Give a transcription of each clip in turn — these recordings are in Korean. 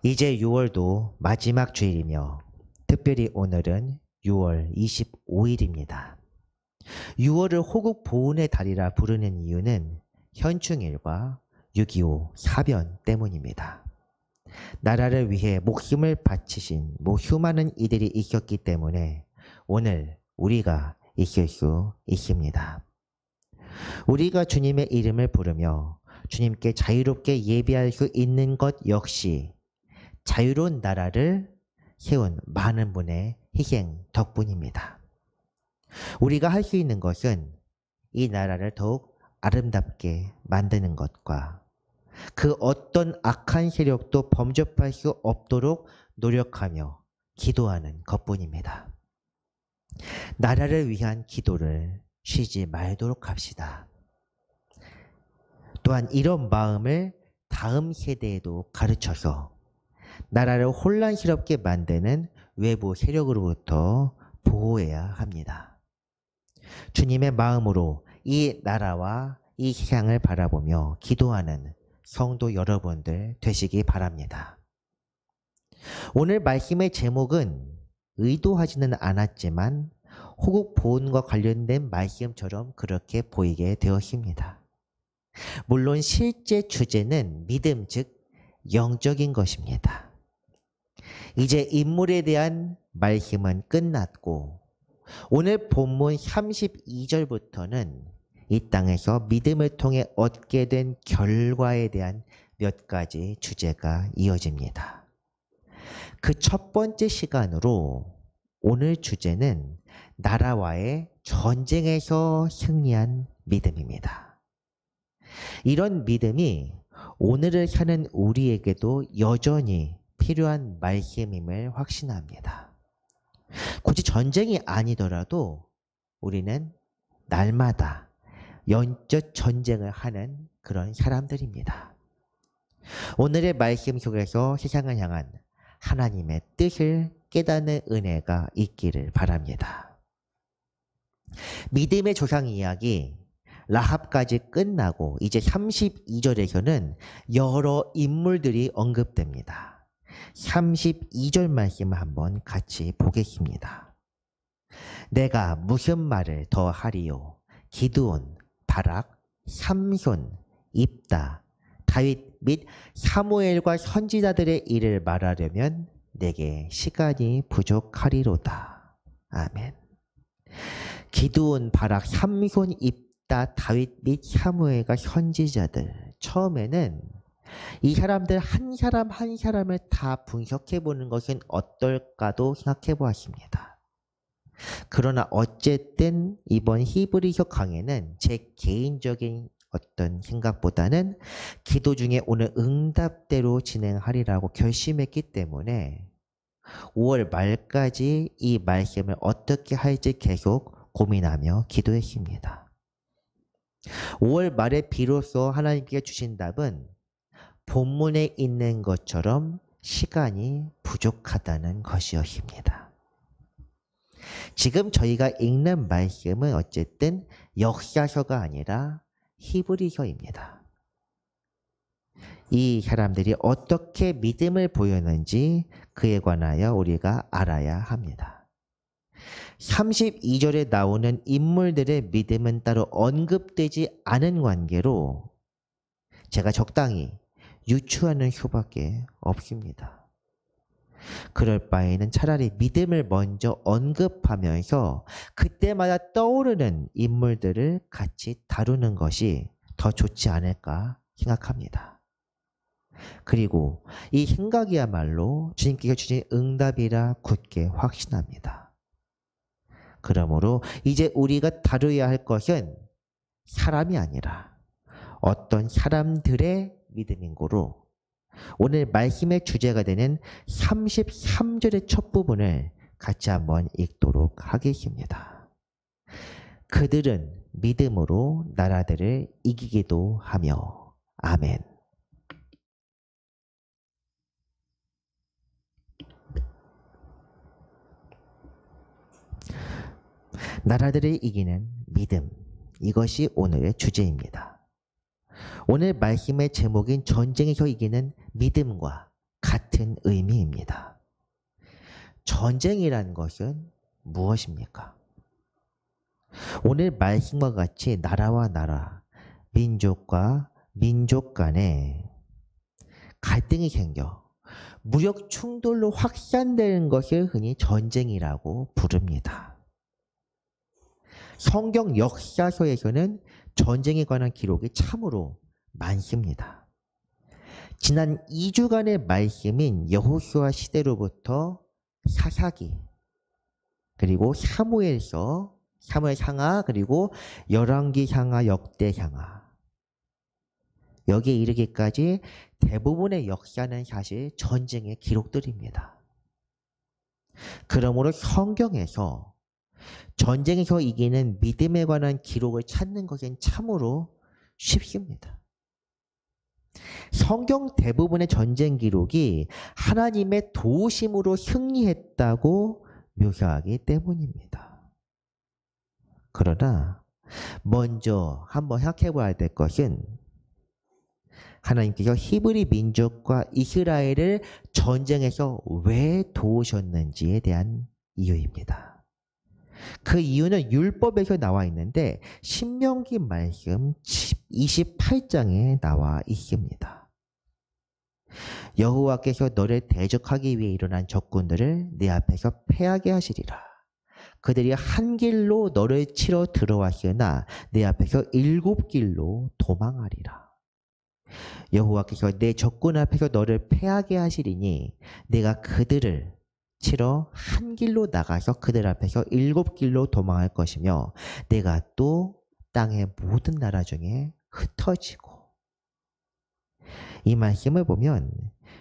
이제 6월도 마지막 주일이며 특별히 오늘은 6월 25일입니다. 6월을 호국 보훈의 달이라 부르는 이유는 현충일과 6.25 사변 때문입니다. 나라를 위해 목숨을 바치신 수많은 이들이 있었기 때문에 오늘 우리가 있을 수 있습니다. 우리가 주님의 이름을 부르며 주님께 자유롭게 예배할 수 있는 것 역시 자유로운 나라를 세운 많은 분의 희생 덕분입니다. 우리가 할 수 있는 것은 이 나라를 더욱 아름답게 만드는 것과 그 어떤 악한 세력도 범접할 수 없도록 노력하며 기도하는 것뿐입니다. 나라를 위한 기도를 쉬지 말도록 합시다. 또한 이런 마음을 다음 세대에도 가르쳐서 나라를 혼란스럽게 만드는 외부 세력으로부터 보호해야 합니다. 주님의 마음으로 이 나라와 이 세상을 바라보며 기도하는 성도 여러분들 되시기 바랍니다. 오늘 말씀의 제목은 의도하지는 않았지만 호국 보훈과 관련된 말씀처럼 그렇게 보이게 되었습니다. 물론 실제 주제는 믿음, 즉 영적인 것입니다. 이제 인물에 대한 말씀은 끝났고 오늘 본문 32절부터는 이 땅에서 믿음을 통해 얻게 된 결과에 대한 몇 가지 주제가 이어집니다. 그 첫 번째 시간으로 오늘 주제는 나라와의 전쟁에서 승리한 믿음입니다. 이런 믿음이 오늘을 사는 우리에게도 여전히 필요한 말씀임을 확신합니다. 굳이 전쟁이 아니더라도 우리는 날마다 영적 전쟁을 하는 그런 사람들입니다. 오늘의 말씀 속에서 세상을 향한 하나님의 뜻을 깨닫는 은혜가 있기를 바랍니다. 믿음의 조상 이야기 라합까지 끝나고 이제 32절에서는 여러 인물들이 언급됩니다. 32절 말씀을 한번 같이 보겠습니다. 내가 무슨 말을 더 하리요? 기드온, 바락, 삼손, 입다, 다윗 및 사무엘과 선지자들의 일을 말하려면 내게 시간이 부족하리로다. 아멘. 기드온, 바락, 삼손, 입다, 다윗 및 사무엘과 선지자들. 처음에는 이 사람들 한 사람 한 사람을 다 분석해 보는 것은 어떨까도 생각해 보았습니다. 그러나 어쨌든 이번 히브리서 강해는 제 개인적인 어떤 생각보다는 기도 중에 오늘 응답대로 진행하리라고 결심했기 때문에 5월 말까지 이 말씀을 어떻게 할지 계속 고민하며 기도했습니다. 5월 말에 비로소 하나님께 주신 답은 본문에 있는 것처럼 시간이 부족하다는 것이었습니다. 지금 저희가 읽는 말씀은 어쨌든 역사서가 아니라 히브리서입니다. 이 사람들이 어떻게 믿음을 보였는지 그에 관하여 우리가 알아야 합니다. 32절에 나오는 인물들의 믿음은 따로 언급되지 않은 관계로 제가 적당히 유추하는 수밖에 없습니다. 그럴 바에는 차라리 믿음을 먼저 언급하면서 그때마다 떠오르는 인물들을 같이 다루는 것이 더 좋지 않을까 생각합니다. 그리고 이 생각이야말로 주님께서 주신 응답이라 굳게 확신합니다. 그러므로 이제 우리가 다루어야 할 것은 사람이 아니라 어떤 사람들의 믿음인 거로 오늘 말씀의 주제가 되는 33절의 첫 부분을 같이 한번 읽도록 하겠습니다. 그들은 믿음으로 나라들을 이기기도 하며. 아멘. 나라들을 이기는 믿음, 이것이 오늘의 주제입니다. 오늘 말씀의 제목인 전쟁에서 이기는 믿음과 같은 의미입니다. 전쟁이라는 것은 무엇입니까? 오늘 말씀과 같이 나라와 나라, 민족과 민족 간에 갈등이 생겨 무력 충돌로 확산되는 것을 흔히 전쟁이라고 부릅니다. 성경 역사서에서는 전쟁에 관한 기록이 참으로 많습니다. 지난 2주간의 말씀인 여호수아 시대로부터 사사기, 그리고 사무엘서, 사무엘 상하, 그리고 열왕기 상하, 역대 상하, 여기에 이르기까지 대부분의 역사는 사실 전쟁의 기록들입니다. 그러므로 성경에서 전쟁에서 이기는 믿음에 관한 기록을 찾는 것은 참으로 쉽습니다. 성경 대부분의 전쟁 기록이 하나님의 도우심으로 승리했다고 묘사하기 때문입니다. 그러나 먼저 한번 생각해 봐야 될 것은 하나님께서 히브리 민족과 이스라엘을 전쟁에서 왜 도우셨는지에 대한 이유입니다. 그 이유는 율법에서 나와 있는데 신명기 말씀 28장에 나와 있습니다. 여호와께서 너를 대적하기 위해 일어난 적군들을 네 앞에서 패하게 하시리라. 그들이 한 길로 너를 치러 들어왔으나 네 앞에서 7길로 도망하리라. 여호와께서 내 적군 앞에서 너를 패하게 하시리니 내가 그들을 치러 한 길로 나가서 그들 앞에서 7길로 도망할 것이며 내가 또 땅의 모든 나라 중에 흩어지고. 이 말씀을 보면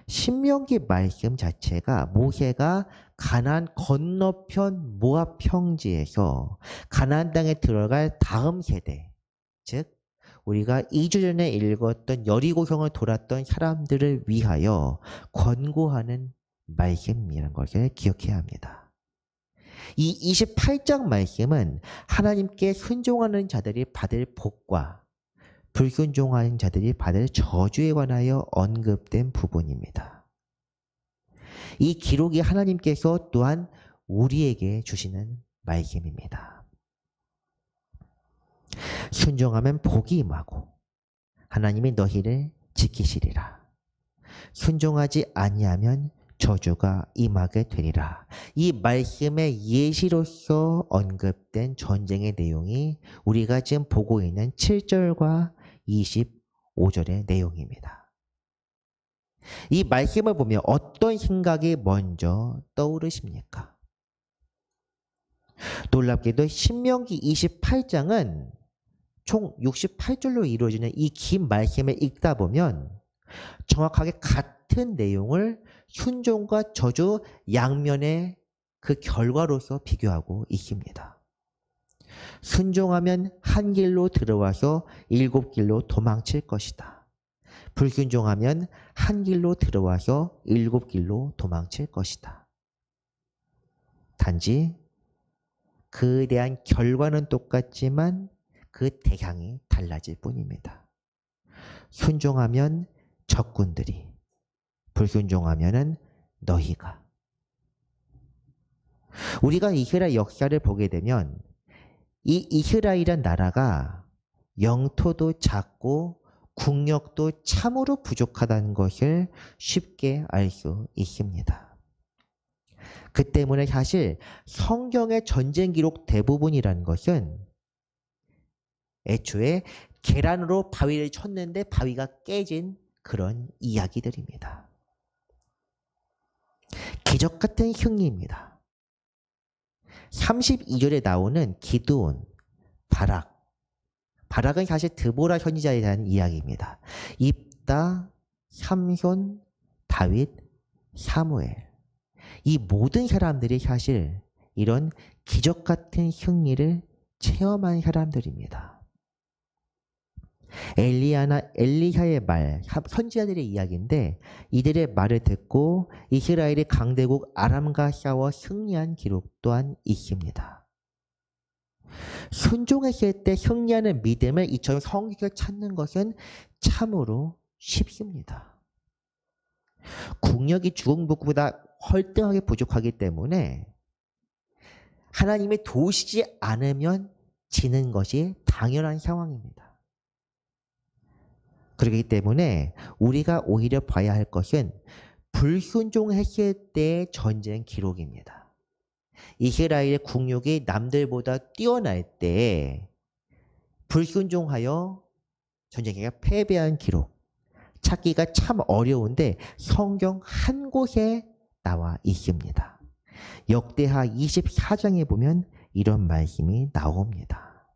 신명기 말씀 자체가 모세가 가나안 건너편 모압 평지에서 가나안 땅에 들어갈 다음 세대, 즉 우리가 2주 전에 읽었던 여리고성을 돌았던 사람들을 위하여 권고하는 말씀이라는 것을 기억해야 합니다. 이 28장 말씀은 하나님께 순종하는 자들이 받을 복과 불순종하는 자들이 받을 저주에 관하여 언급된 부분입니다. 이 기록이 하나님께서 또한 우리에게 주시는 말씀입니다. 순종하면 복이 임하고 하나님이 너희를 지키시리라. 순종하지 아니하면 저주가 임하게 되리라. 이 말씀의 예시로서 언급된 전쟁의 내용이 우리가 지금 보고 있는 7절과 25절의 내용입니다. 이 말씀을 보면 어떤 생각이 먼저 떠오르십니까? 놀랍게도 신명기 28장은 총 68절로 이루어지는 이 긴 말씀을 읽다 보면 정확하게 같은 내용을 순종과 저주 양면의 그 결과로서 비교하고 있습니다. 순종하면 한 길로 들어와서 7길로 도망칠 것이다. 불순종하면 한 길로 들어와서 7길로 도망칠 것이다. 단지 그에 대한 결과는 똑같지만 그 대상이 달라질 뿐입니다. 순종하면 적군들이, 불순종하면은 너희가. 우리가 이스라엘 역사를 보게 되면 이 이스라엘이란 나라가 영토도 작고 국력도 참으로 부족하다는 것을 쉽게 알 수 있습니다. 그 때문에 사실 성경의 전쟁 기록 대부분이라는 것은 애초에 계란으로 바위를 쳤는데 바위가 깨진 그런 이야기들입니다. 기적 같은 승리입니다. 32절에 나오는 기드온, 바락은 사실 드보라 선지자에 대한 이야기입니다. 입다, 삼손, 다윗, 사무엘, 이 모든 사람들이 사실 이런 기적 같은 승리를 체험한 사람들입니다. 엘리야나 엘리야의 말, 선지자들의 이야기인데 이들의 말을 듣고 이스라엘이 강대국 아람과 싸워 승리한 기록 또한 있습니다. 순종했을 때 승리하는 믿음을 이처럼 성경에서 찾는 것은 참으로 쉽습니다. 국력이 주공복보다 헐등하게 부족하기 때문에 하나님이 도우시지 않으면 지는 것이 당연한 상황입니다. 그렇기 때문에 우리가 오히려 봐야 할 것은 불순종했을 때의 전쟁 기록입니다. 이스라엘의 국력이 남들보다 뛰어날 때 불순종하여 전쟁에 패배한 기록 찾기가 참 어려운데 성경 한 곳에 나와 있습니다. 역대하 24장에 보면 이런 말씀이 나옵니다.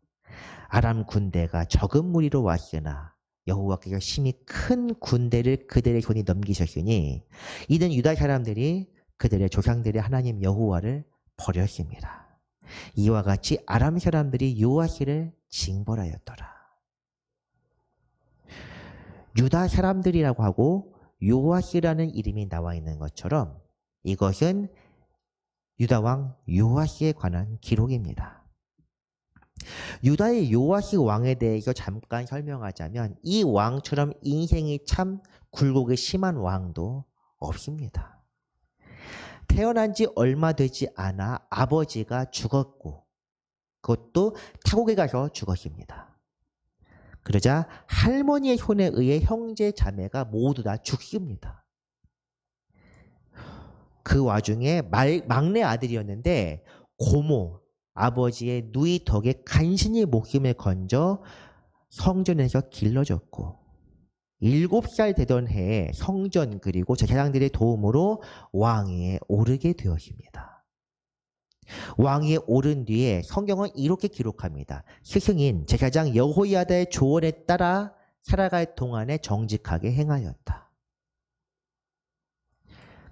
아람 군대가 적은 무리로 왔으나 여호와께서 심히 큰 군대를 그들의 손에 넘기셨으니 이는 유다 사람들이 그들의 조상들의 하나님 여호와를 버렸습니다. 이와 같이 아람 사람들이 요아스를 징벌하였더라. 유다 사람들이라고 하고 요아스라는 이름이 나와 있는 것처럼 이것은 유다 왕 요아스에 관한 기록입니다. 유다의 요아스 왕에 대해서 잠깐 설명하자면 이 왕처럼 인생이 참 굴곡이 심한 왕도 없습니다. 태어난 지 얼마 되지 않아 아버지가 죽었고 그것도 타국에 가서 죽었습니다. 그러자 할머니의 손에 의해 형제 자매가 모두 다 죽습니다. 그 와중에 막내 아들이었는데 고모 아버지의 누이 덕에 간신히 목숨을 건져 성전에서 길러졌고 7살 되던 해에 성전 그리고 제사장들의 도움으로 왕위에 오르게 되었습니다. 왕위에 오른 뒤에 성경은 이렇게 기록합니다. 스승인 제사장 여호야다의 조언에 따라 살아갈 동안에 정직하게 행하였다.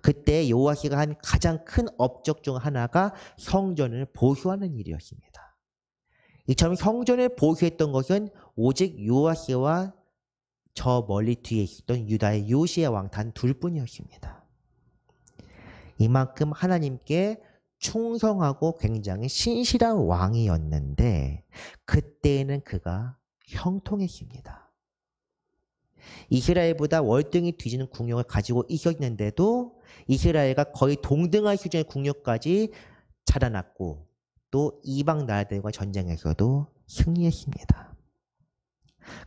그때 여호와시가 한 가장 큰 업적 중 하나가 성전을 보수하는 일이었습니다. 이처럼 성전을 보수했던 것은 오직 여호와시와 저 멀리 뒤에 있었던 유다의 요시야 왕 단 둘뿐이었습니다. 이만큼 하나님께 충성하고 굉장히 신실한 왕이었는데 그때에는 그가 형통했습니다. 이스라엘보다 월등히 뒤지는 국력을 가지고 있었는데도 이스라엘과 거의 동등한 수준의 국력까지 자라났고 또 이방 나라들과 전쟁에서도 승리했습니다.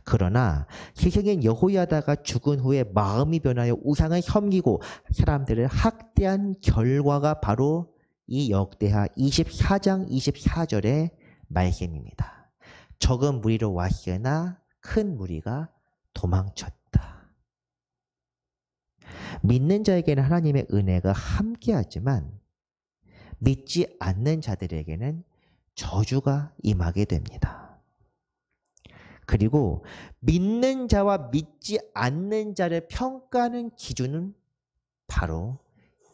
그러나 스승인 여호야다가 죽은 후에 마음이 변하여 우상을 섬기고 사람들을 학대한 결과가 바로 이 역대하 24장 24절의 말씀입니다. 적은 무리로 왔으나 큰 무리가 도망쳤다. 믿는 자에게는 하나님의 은혜가 함께하지만 믿지 않는 자들에게는 저주가 임하게 됩니다. 그리고 믿는 자와 믿지 않는 자를 평가하는 기준은 바로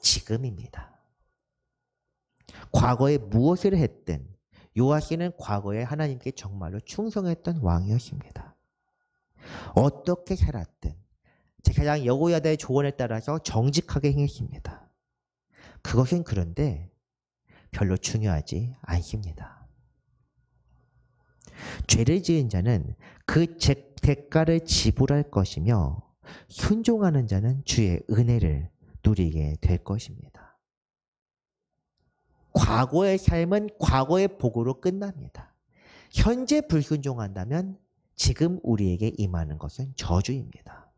지금입니다. 과거에 무엇을 했든 요아스는 과거에 하나님께 정말로 충성했던 왕이었습니다. 어떻게 살았든 제사장 여호야다의 조언에 따라서 정직하게 행했습니다. 그것은 그런데 별로 중요하지 않습니다. 죄를 지은 자는 그 대가를 지불할 것이며 순종하는 자는 주의 은혜를 누리게 될 것입니다. 과거의 삶은 과거의 복으로 끝납니다. 현재 불순종한다면 지금 우리에게 임하는 것은 저주입니다.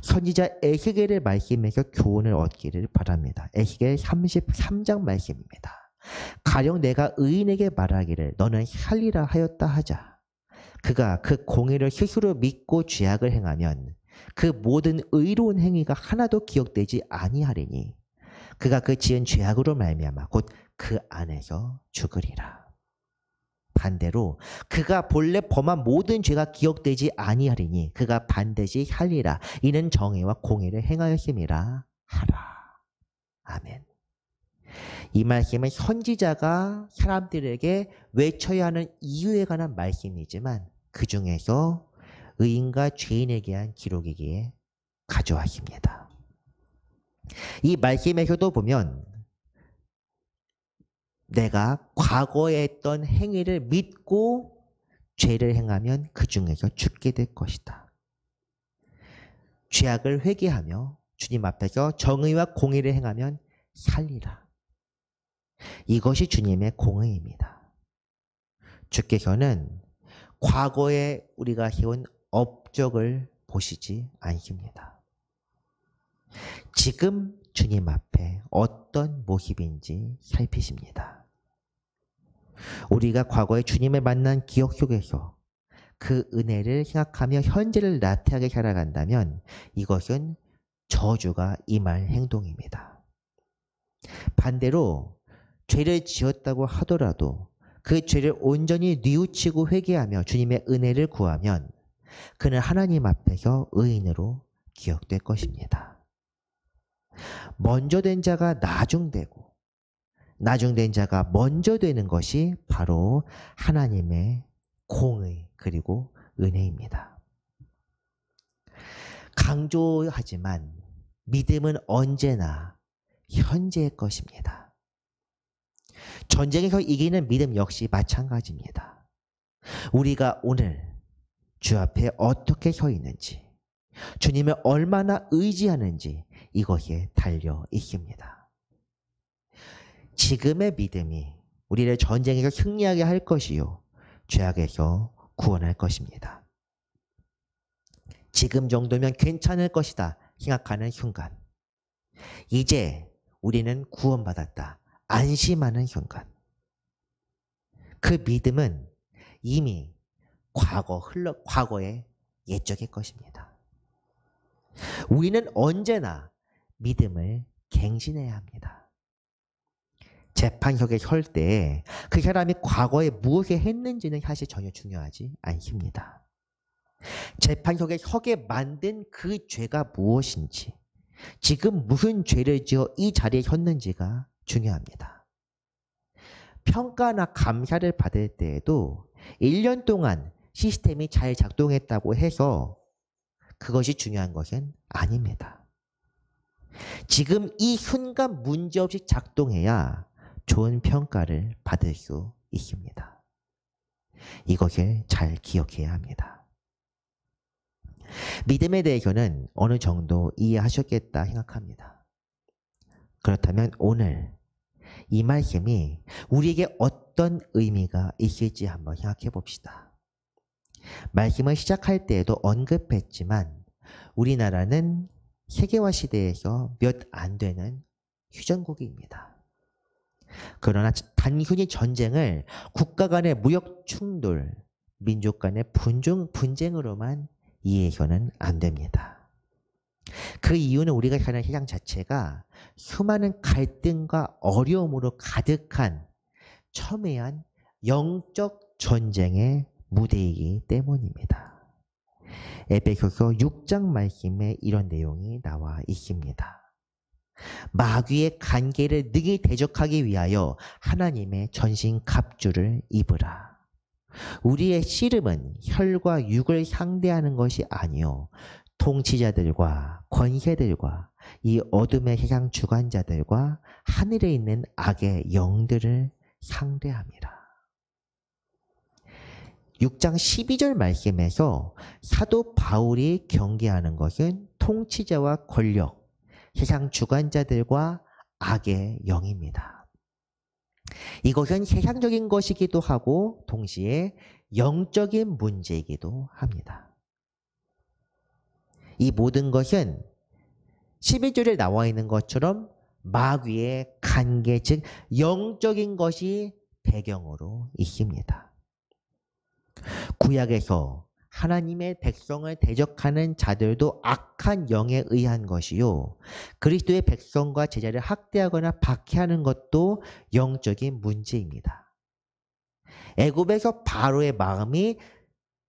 선지자 에스겔의 말씀에서 교훈을 얻기를 바랍니다. 에스겔 33장 말씀입니다. 가령 내가 의인에게 말하기를 너는 살리라 하였다 하자. 그가 그 공의를 스스로 믿고 죄악을 행하면 그 모든 의로운 행위가 하나도 기억되지 아니하리니 그가 그 지은 죄악으로 말미암아 곧 그 안에서 죽으리라. 반대로 그가 본래 범한 모든 죄가 기억되지 아니하리니 그가 반드시 살리라. 이는 정의와 공의를 행하였음이라 하라. 아멘. 이 말씀은 선지자가 사람들에게 외쳐야 하는 이유에 관한 말씀이지만 그 중에서 의인과 죄인에게 한 기록이기에 가져왔습니다. 이 말씀에서도 보면 내가 과거에 했던 행위를 믿고 죄를 행하면 그 중에서 죽게 될 것이다. 죄악을 회개하며 주님 앞에서 정의와 공의를 행하면 살리라. 이것이 주님의 공의입니다. 주께서는 과거에 우리가 해온 업적을 보시지 않습니다. 지금 주님 앞에 어떤 모습인지 살피십니다. 우리가 과거에 주님을 만난 기억 속에서 그 은혜를 생각하며 현재를 나태하게 살아간다면 이것은 저주가 임할 행동입니다. 반대로 죄를 지었다고 하더라도 그 죄를 온전히 뉘우치고 회개하며 주님의 은혜를 구하면 그는 하나님 앞에서 의인으로 기억될 것입니다. 먼저 된 자가 나중되고 나중된 자가 먼저 되는 것이 바로 하나님의 공의 그리고 은혜입니다. 강조하지만 믿음은 언제나 현재의 것입니다. 전쟁에서 이기는 믿음 역시 마찬가지입니다. 우리가 오늘 주 앞에 어떻게 서 있는지, 주님을 얼마나 의지하는지 이것에 달려 있습니다. 지금의 믿음이 우리를 전쟁에서 승리하게 할 것이요 죄악에서 구원할 것입니다. 지금 정도면 괜찮을 것이다 생각하는 순간, 이제 우리는 구원받았다 안심하는 순간, 그 믿음은 이미 과거의 옛적의 것입니다. 우리는 언제나 믿음을 갱신해야 합니다. 재판석에 설 때 그 사람이 과거에 무엇을 했는지는 사실 전혀 중요하지 않습니다. 재판석에 서게 만든 그 죄가 무엇인지, 지금 무슨 죄를 지어 이 자리에 섰는지가 중요합니다. 평가나 감사를 받을 때에도 1년 동안 시스템이 잘 작동했다고 해서 그것이 중요한 것은 아닙니다. 지금 이 순간 문제없이 작동해야 좋은 평가를 받을 수 있습니다. 이것을 잘 기억해야 합니다. 믿음에 대해서는 어느 정도 이해하셨겠다 생각합니다. 그렇다면 오늘 이 말씀이 우리에게 어떤 의미가 있을지 한번 생각해 봅시다. 말씀을 시작할 때에도 언급했지만 우리나라는 세계화 시대에서 몇 안 되는 휴전국입니다. 그러나 단순히 전쟁을 국가 간의 무역 충돌, 민족 간의 분쟁으로만 이해해서는 안 됩니다. 그 이유는 우리가 사는 세상 자체가 수많은 갈등과 어려움으로 가득한 첨예한 영적 전쟁의 무대이기 때문입니다. 에베소서 6장 말씀에 이런 내용이 나와 있습니다. 마귀의 간계를 능히 대적하기 위하여 하나님의 전신 갑주를 입으라. 우리의 씨름은 혈과 육을 상대하는 것이 아니요 통치자들과 권세들과 이 어둠의 세상 주관자들과 하늘에 있는 악의 영들을 상대함이라. 6장 12절 말씀에서 사도 바울이 경계하는 것은 통치자와 권력, 세상 주관자들과 악의 영입니다. 이것은 세상적인 것이기도 하고 동시에 영적인 문제이기도 합니다. 이 모든 것은 11절에 나와 있는 것처럼 마귀의 간계, 즉 영적인 것이 배경으로 있습니다. 구약에서 하나님의 백성을 대적하는 자들도 악한 영에 의한 것이요, 그리스도의 백성과 제자를 학대하거나 박해하는 것도 영적인 문제입니다. 애굽에서 바로의 마음이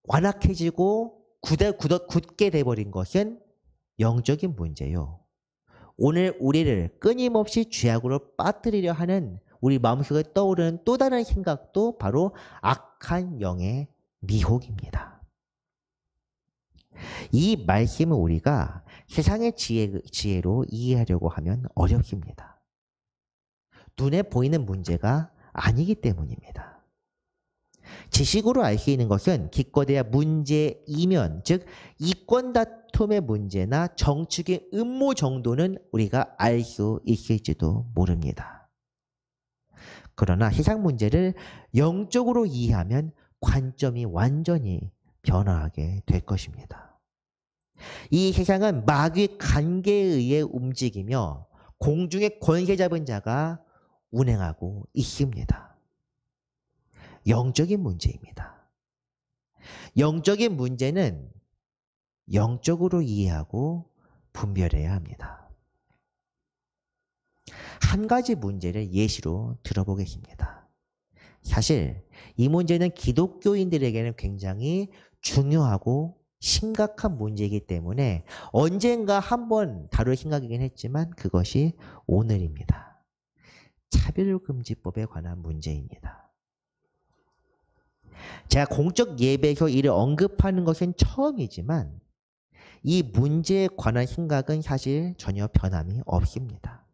완악해지고 굳게 돼버린 것은 영적인 문제요. 오늘 우리를 끊임없이 죄악으로 빠뜨리려 하는 우리 마음속에 떠오르는 또 다른 생각도 바로 악한 영의 미혹입니다. 이 말씀을 우리가 세상의 지혜로 이해하려고 하면 어렵습니다. 눈에 보이는 문제가 아니기 때문입니다. 지식으로 알 수 있는 것은 기껏해야 문제 이면, 즉 이권 다툼의 문제나 정축의 음모 정도는 우리가 알 수 있을지도 모릅니다. 그러나 세상 문제를 영적으로 이해하면 관점이 완전히 변화하게 될 것입니다. 이 세상은 마귀의 관계에 의해 움직이며 공중의 권세 잡은 자가 운행하고 있습니다. 영적인 문제입니다. 영적인 문제는 영적으로 이해하고 분별해야 합니다. 한 가지 문제를 예시로 들어보겠습니다. 사실 이 문제는 기독교인들에게는 굉장히 중요하고 심각한 문제이기 때문에 언젠가 한번 다룰 생각이긴 했지만 그것이 오늘입니다. 차별금지법에 관한 문제입니다. 제가 공적 예배에서 이를 언급하는 것은 처음이지만 이 문제에 관한 생각은 사실 전혀 변함이 없습니다.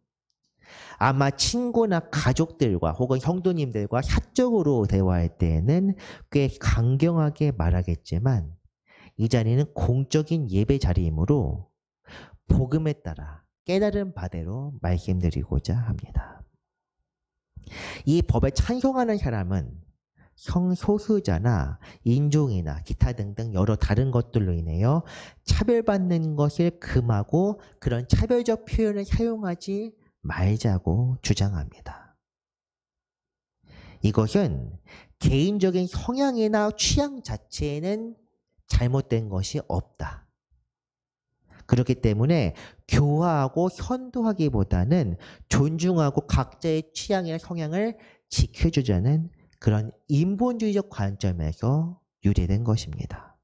아마 친구나 가족들과 혹은 형도님들과 사적으로 대화할 때에는 꽤 강경하게 말하겠지만 이 자리는 공적인 예배 자리이므로 복음에 따라 깨달은 바대로 말씀드리고자 합니다. 이 법에 찬성하는 사람은 성소수자나 인종이나 기타 등등 여러 다른 것들로 인해요 차별받는 것을 금하고 그런 차별적 표현을 사용하지 말자고 주장합니다. 이것은 개인적인 성향이나 취향 자체에는 잘못된 것이 없다. 그렇기 때문에 교화하고 선도하기보다는 존중하고 각자의 취향이나 성향을 지켜주자는 그런 인본주의적 관점에서 유래된 것입니다.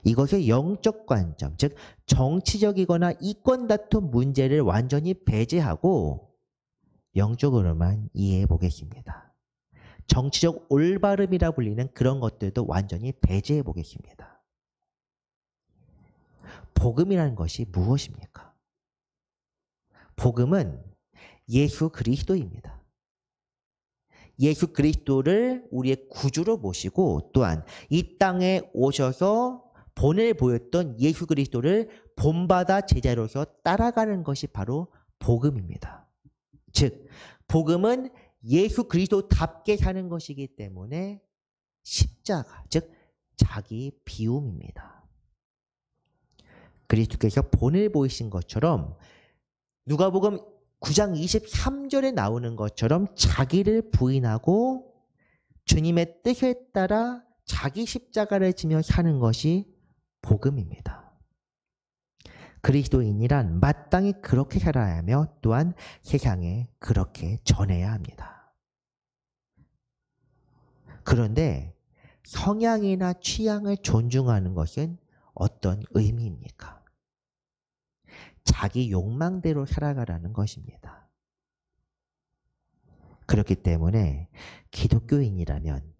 이것의 영적 관점, 즉 정치적이거나 이권 다툼 문제를 완전히 배제하고 영적으로만 이해해 보겠습니다. 정치적 올바름이라 불리는 그런 것들도 완전히 배제해 보겠습니다. 복음이라는 것이 무엇입니까? 복음은 예수 그리스도입니다. 예수 그리스도를 우리의 구주로 모시고 또한 이 땅에 오셔서 본을 보였던 예수 그리스도를 본받아 제자로서 따라가는 것이 바로 복음입니다. 즉 복음은 예수 그리스도답게 사는 것이기 때문에 십자가, 즉 자기 비움입니다. 그리스도께서 본을 보이신 것처럼 누가복음 9장 23절에 나오는 것처럼 자기를 부인하고 주님의 뜻에 따라 자기 십자가를 지며 사는 것이 복음입니다. 그리스도인이란 마땅히 그렇게 살아야 하며 또한 세상에 그렇게 전해야 합니다. 그런데 성향이나 취향을 존중하는 것은 어떤 의미입니까? 자기 욕망대로 살아가라는 것입니다. 그렇기 때문에 기독교인이라면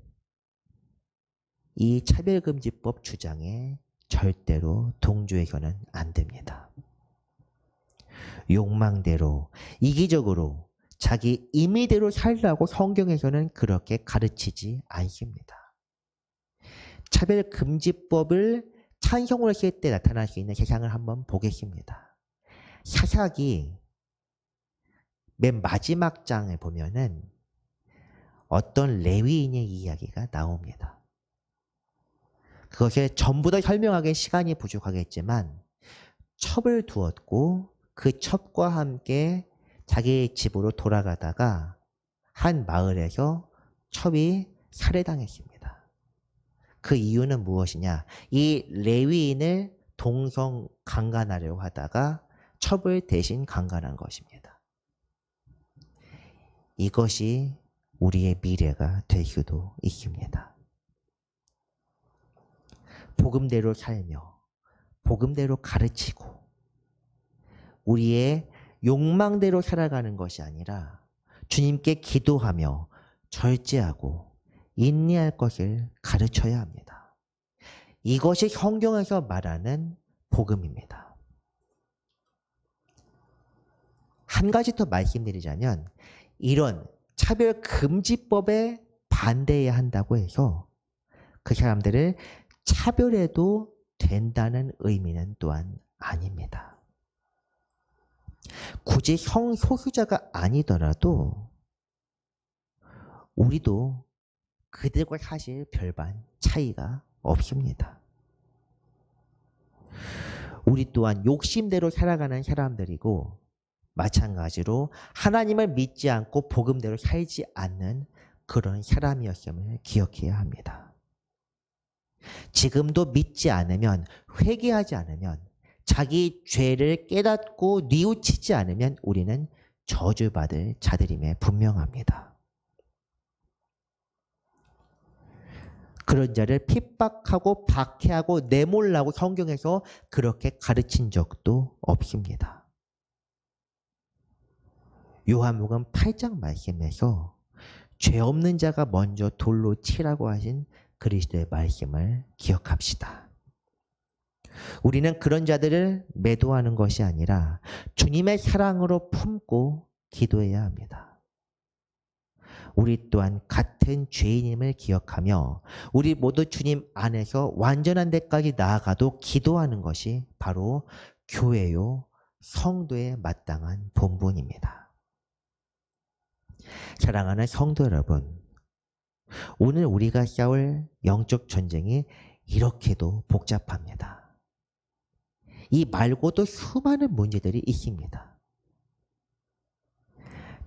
이 차별금지법 주장에 절대로 동조해서는 안 됩니다. 욕망대로, 이기적으로 자기 임의대로 살라고 성경에서는 그렇게 가르치지 않습니다. 차별금지법을 찬송을 했을 때 나타날 수 있는 세상을 한번 보겠습니다. 사사기 맨 마지막 장에 보면은 어떤 레위인의 이야기가 나옵니다. 그것을 전부 다 설명하기엔 시간이 부족하겠지만 첩을 두었고 그 첩과 함께 자기 집으로 돌아가다가 한 마을에서 첩이 살해당했습니다. 그 이유는 무엇이냐? 이 레위인을 동성 강간하려고 하다가 첩을 대신 강간한 것입니다. 이것이 우리의 미래가 될 수도 있습니다. 복음대로 살며 복음대로 가르치고 우리의 욕망대로 살아가는 것이 아니라 주님께 기도하며 절제하고 인내할 것을 가르쳐야 합니다. 이것이 성경에서 말하는 복음입니다. 한 가지 더 말씀드리자면 이런 차별금지법에 반대해야 한다고 해서 그 사람들을 차별해도 된다는 의미는 또한 아닙니다. 굳이 성소수자가 아니더라도 우리도 그들과 사실 별반 차이가 없습니다. 우리 또한 욕심대로 살아가는 사람들이고 마찬가지로 하나님을 믿지 않고 복음대로 살지 않는 그런 사람이었음을 기억해야 합니다. 지금도 믿지 않으면, 회개하지 않으면, 자기 죄를 깨닫고 뉘우치지 않으면 우리는 저주받을 자들임에 분명합니다. 그런 자를 핍박하고 박해하고 내몰라고 성경에서 그렇게 가르친 적도 없습니다. 요한복음 8장 말씀에서 죄 없는 자가 먼저 돌로 치라고 하신 그리스도의 말씀을 기억합시다. 우리는 그런 자들을 매도하는 것이 아니라 주님의 사랑으로 품고 기도해야 합니다. 우리 또한 같은 죄인임을 기억하며 우리 모두 주님 안에서 완전한 데까지 나아가도 기도하는 것이 바로 교회요, 성도의 마땅한 본분입니다. 사랑하는 성도 여러분, 오늘 우리가 싸울 영적 전쟁이 이렇게도 복잡합니다. 이 말고도 수많은 문제들이 있습니다.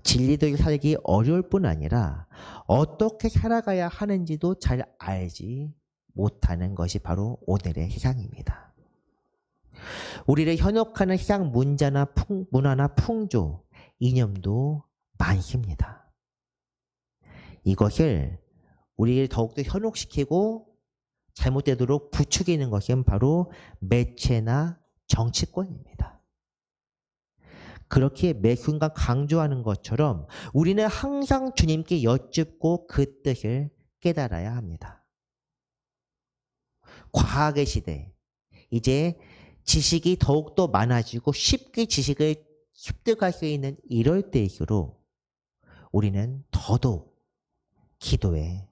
진리대로 살기 어려울 뿐 아니라 어떻게 살아가야 하는지도 잘 알지 못하는 것이 바로 오늘의 세상입니다. 우리를 현혹하는 세상 문화나 풍조, 이념도 많습니다. 이것을 우리를 더욱더 현혹시키고 잘못되도록 부추기는 것은 바로 매체나 정치권입니다. 그렇게 매 순간 강조하는 것처럼 우리는 항상 주님께 여쭙고 그 뜻을 깨달아야 합니다. 과학의 시대, 이제 지식이 더욱더 많아지고 쉽게 지식을 습득할 수 있는 이럴 때일수록 우리는 더더욱 기도에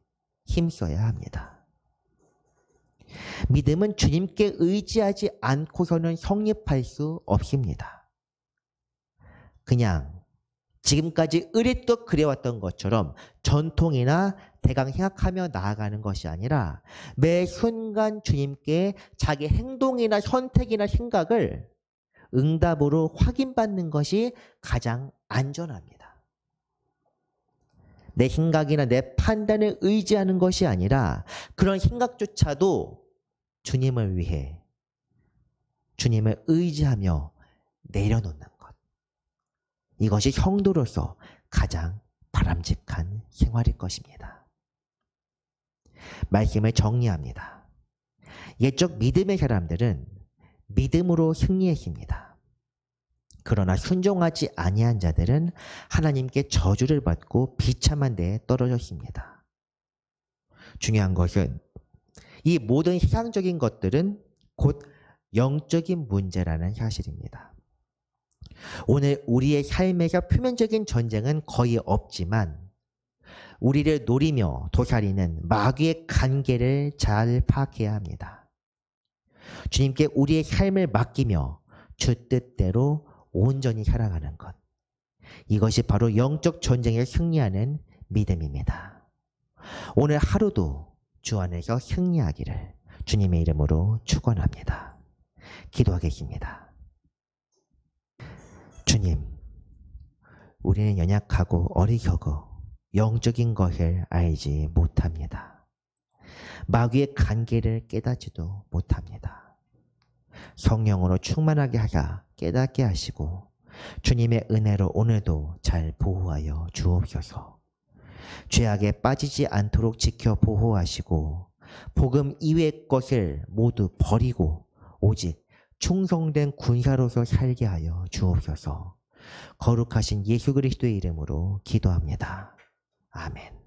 힘써야 합니다. 믿음은 주님께 의지하지 않고서는 성립할 수 없습니다. 그냥 지금까지 의례껏 그래왔던 것처럼 전통이나 대강 생각하며 나아가는 것이 아니라 매 순간 주님께 자기 행동이나 선택이나 생각을 응답으로 확인받는 것이 가장 안전합니다. 내 생각이나 내 판단에 의지하는 것이 아니라 그런 생각조차도 주님을 위해 주님을 의지하며 내려놓는 것. 이것이 성도로서 가장 바람직한 생활일 것입니다. 말씀을 정리합니다. 옛적 믿음의 사람들은 믿음으로 승리했습니다. 그러나 순종하지 아니한 자들은 하나님께 저주를 받고 비참한 데에 떨어졌습니다. 중요한 것은 이 모든 세상적인 것들은 곧 영적인 문제라는 사실입니다. 오늘 우리의 삶에서 표면적인 전쟁은 거의 없지만 우리를 노리며 도사리는 마귀의 관계를 잘 파악해야 합니다. 주님께 우리의 삶을 맡기며 주 뜻대로 온전히 살아가는 것. 이것이 바로 영적 전쟁에 승리하는 믿음입니다. 오늘 하루도 주 안에서 승리하기를 주님의 이름으로 축원합니다. 기도하겠습니다. 주님, 우리는 연약하고 어리석어 영적인 것을 알지 못합니다. 마귀의 관계를 깨닫지도 못합니다. 성령으로 충만하게 하사 깨닫게 하시고 주님의 은혜로 오늘도 잘 보호하여 주옵소서. 죄악에 빠지지 않도록 지켜 보호하시고 복음 이외의 것을 모두 버리고 오직 충성된 군사로서 살게 하여 주옵소서. 거룩하신 예수 그리스도의 이름으로 기도합니다. 아멘.